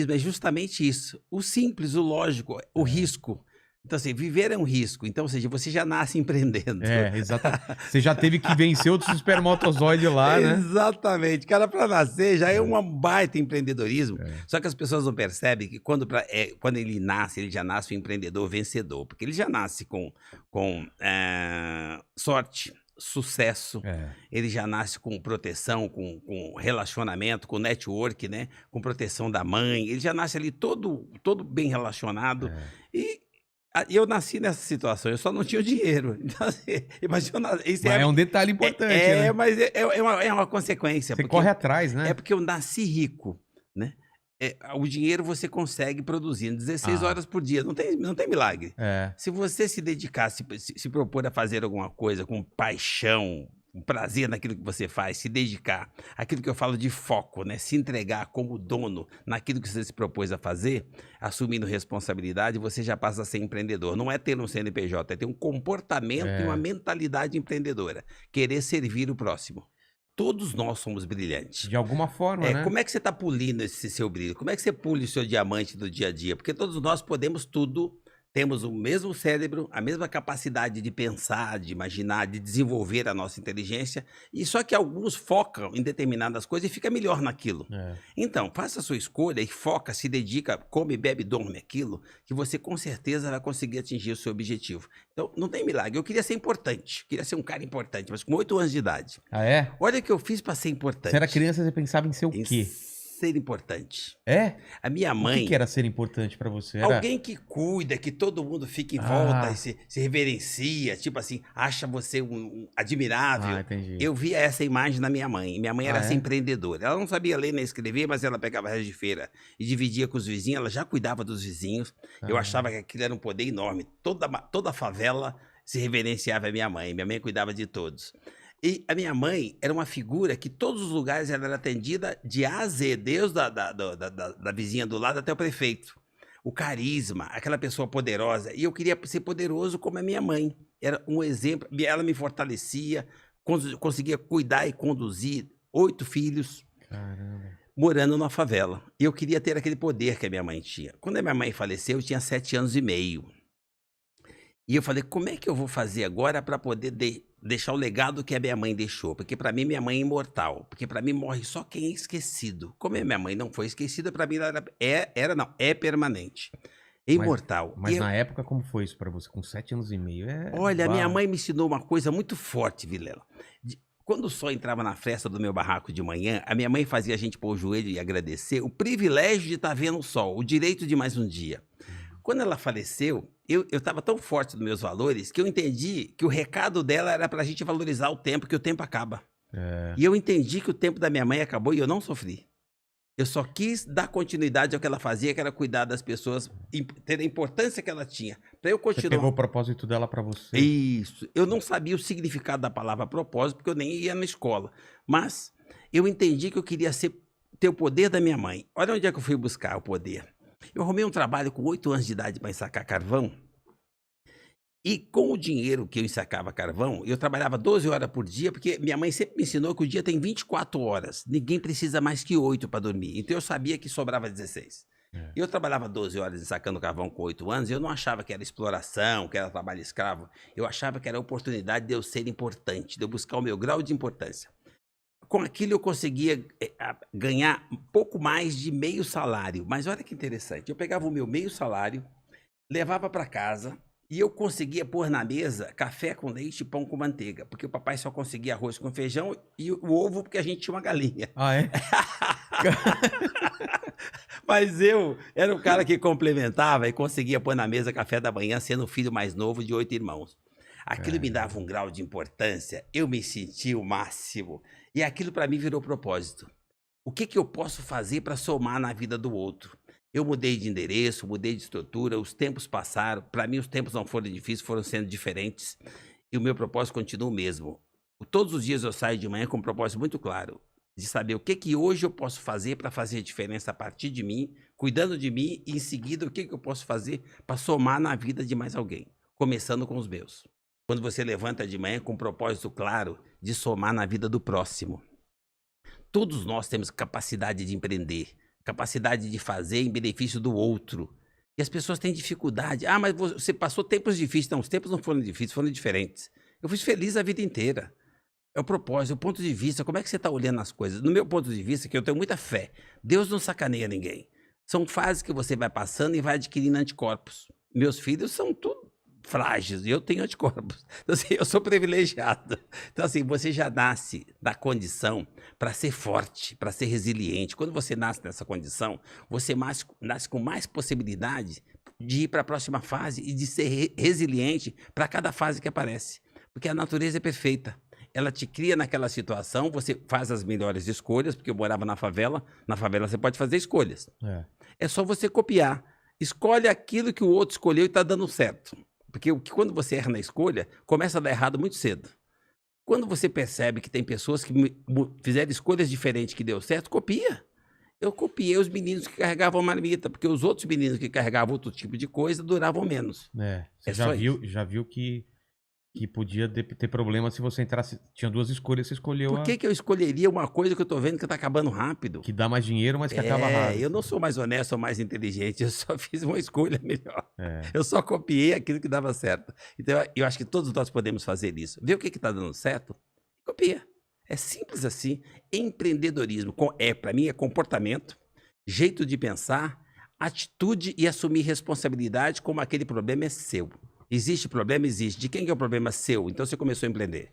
empreendedorismo é justamente isso. O simples, o lógico, o risco. Então, assim, viver é um risco. Então, ou seja, você já nasce empreendendo. Exatamente. Você já teve que vencer outros espermatozoides lá, né? Exatamente. Cara, para nascer já é um baita empreendedorismo. É. Só que as pessoas não percebem que quando ele nasce, ele já nasce um empreendedor vencedor. Porque ele já nasce com sorte, sucesso. Ele já nasce com proteção, com relacionamento, com network, né? Com proteção da mãe. Ele já nasce ali todo bem relacionado. E eu nasci nessa situação, eu só não tinha o dinheiro. Então, assim, imagina, isso Mas é um detalhe importante, né? Mas é uma consequência. Você corre atrás, né? É porque eu nasci rico, né? O dinheiro você consegue produzir 16 horas por dia, não tem milagre. Se você se dedicar, se propor a fazer alguma coisa com paixão, com prazer naquilo que você faz, se dedicar, aquilo que eu falo de foco, né? Se entregar como dono naquilo que você se propôs a fazer, assumindo responsabilidade, você já passa a ser empreendedor. Não é ter um CNPJ, é ter um comportamento e uma mentalidade empreendedora. Querer servir o próximo. Todos nós somos brilhantes. De alguma forma, né? Como é que você está polindo esse seu brilho? Como é que você pule o seu diamante do dia a dia? Porque todos nós podemos tudo, temos o mesmo cérebro, a mesma capacidade de pensar, de imaginar, de desenvolver a nossa inteligência, e só que alguns focam em determinadas coisas e fica melhor naquilo. Então, faça a sua escolha e foca, se dedica, come, bebe, dorme aquilo, que você com certeza vai conseguir atingir o seu objetivo. Então, não tem milagre. Eu queria ser importante, queria ser um cara importante, mas com 8 anos de idade. Olha o que eu fiz para ser importante. Você era criança, você pensava em ser o quê? Ser importante. A minha mãe... O que era ser importante pra você? Alguém que cuida, que todo mundo fica em volta e se reverencia, tipo assim, acha você admirável. Entendi. Eu via essa imagem na minha mãe. Minha mãe era essa empreendedora. Ela não sabia ler nem escrever, mas ela pegava resto de feira e dividia com os vizinhos. Ela já cuidava dos vizinhos. Eu achava que aquilo era um poder enorme. Toda a favela se reverenciava a minha mãe. Minha mãe cuidava de todos. E a minha mãe era uma figura que todos os lugares ela era atendida de A a Z, desde da vizinha do lado até o prefeito. O carisma, aquela pessoa poderosa. E eu queria ser poderoso como a minha mãe. Era um exemplo. Ela me fortalecia, conseguia cuidar e conduzir 8 filhos. Caramba. Morando numa favela. E eu queria ter aquele poder que a minha mãe tinha. Quando a minha mãe faleceu, eu tinha 7 anos e meio. E eu falei, como é que eu vou fazer agora para poder deixar o legado que a minha mãe deixou? Porque para mim, minha mãe é imortal. Porque para mim, morre só quem é esquecido. Como a minha mãe não foi esquecida, para mim ela é permanente. É imortal. Mas na época, como foi isso para você? Com 7 anos e meio? Olha, a minha mãe me ensinou uma coisa muito forte, Vilela. Quando o sol entrava na fresta do meu barraco de manhã, a minha mãe fazia a gente pôr o joelho e agradecer o privilégio de estar vendo o sol, o direito de mais um dia. Quando ela faleceu, eu estava tão forte nos meus valores que eu entendi que o recado dela era para a gente valorizar o tempo, que o tempo acaba. E eu entendi que o tempo da minha mãe acabou e eu não sofri. Eu só quis dar continuidade ao que ela fazia, que era cuidar das pessoas, ter a importância que ela tinha. Para eu continuar. Você pegou o propósito dela para você? Isso. Eu não sabia o significado da palavra propósito, porque eu nem ia na escola. Mas eu entendi que eu queria ter o poder da minha mãe. Olha onde é que eu fui buscar o poder. Eu arrumei um trabalho com 8 anos de idade para ensacar carvão. E com o dinheiro que eu ensacava carvão, eu trabalhava 12 horas por dia, porque minha mãe sempre me ensinou que o dia tem 24 horas. Ninguém precisa mais que 8 para dormir. Então eu sabia que sobrava 16. Eu trabalhava 12 horas ensacando carvão com 8 anos e eu não achava que era exploração, que era trabalho escravo. Eu achava que era a oportunidade de eu ser importante, de eu buscar o meu grau de importância. Com aquilo eu conseguia ganhar um pouco mais de meio salário. Mas olha que interessante, eu pegava o meu meio salário, levava para casa e eu conseguia pôr na mesa café com leite e pão com manteiga. Porque o papai só conseguia arroz com feijão e o ovo porque a gente tinha uma galinha. Mas eu era o cara que complementava e conseguia pôr na mesa café da manhã, sendo o filho mais novo de 8 irmãos. Aquilo me dava um grau de importância, eu me sentia o máximo. E aquilo para mim virou propósito. O que eu posso fazer para somar na vida do outro? Eu mudei de endereço, mudei de estrutura, os tempos passaram. Para mim os tempos não foram difíceis, foram sendo diferentes. E o meu propósito continua o mesmo. Todos os dias eu saio de manhã com um propósito muito claro. De saber o que hoje eu posso fazer para fazer diferença a partir de mim, cuidando de mim, e em seguida o que eu posso fazer para somar na vida de mais alguém. Começando com os meus. Quando você levanta de manhã com um propósito claro de somar na vida do próximo. Todos nós temos capacidade de empreender, capacidade de fazer em benefício do outro. E as pessoas têm dificuldade. Ah, mas você passou tempos difíceis. Não, os tempos não foram difíceis, foram diferentes. Eu fui feliz a vida inteira. É o propósito, o ponto de vista, como é que você está olhando as coisas? No meu ponto de vista, que eu tenho muita fé, Deus não sacaneia ninguém. São fases que você vai passando e vai adquirindo anticorpos. Meus filhos são tudo frágeis e eu tenho anticorpos. Então, assim, eu sou privilegiado. Então, assim, você já nasce da condição para ser forte, para ser resiliente. Quando você nasce nessa condição, você nasce com mais possibilidade de ir para a próxima fase e de ser resiliente para cada fase que aparece. Porque a natureza é perfeita. Ela te cria naquela situação, você faz as melhores escolhas, porque eu morava na favela você pode fazer escolhas. É só você copiar. Escolhe aquilo que o outro escolheu e está dando certo. Porque quando você erra na escolha, começa a dar errado muito cedo. Quando você percebe que tem pessoas que fizeram escolhas diferentes que deu certo, copia. Eu copiei os meninos que carregavam marmita, porque os outros meninos que carregavam outro tipo de coisa duravam menos. Você já viu que podia ter problema se você entrasse. Tinha duas escolhas, você escolheu Por que eu escolheria uma coisa que eu tô vendo que tá acabando rápido? que dá mais dinheiro, mas que acaba rápido. Eu não sou mais honesto ou mais inteligente, eu só fiz uma escolha melhor. Eu só copiei aquilo que dava certo. Então, eu acho que todos nós podemos fazer isso. Ver o que tá dando certo, copia. É simples assim. Empreendedorismo, para mim, é comportamento, jeito de pensar, atitude e assumir responsabilidade como aquele problema é seu. Existe problema? Existe. De quem que é o problema? Seu. Então você começou a empreender.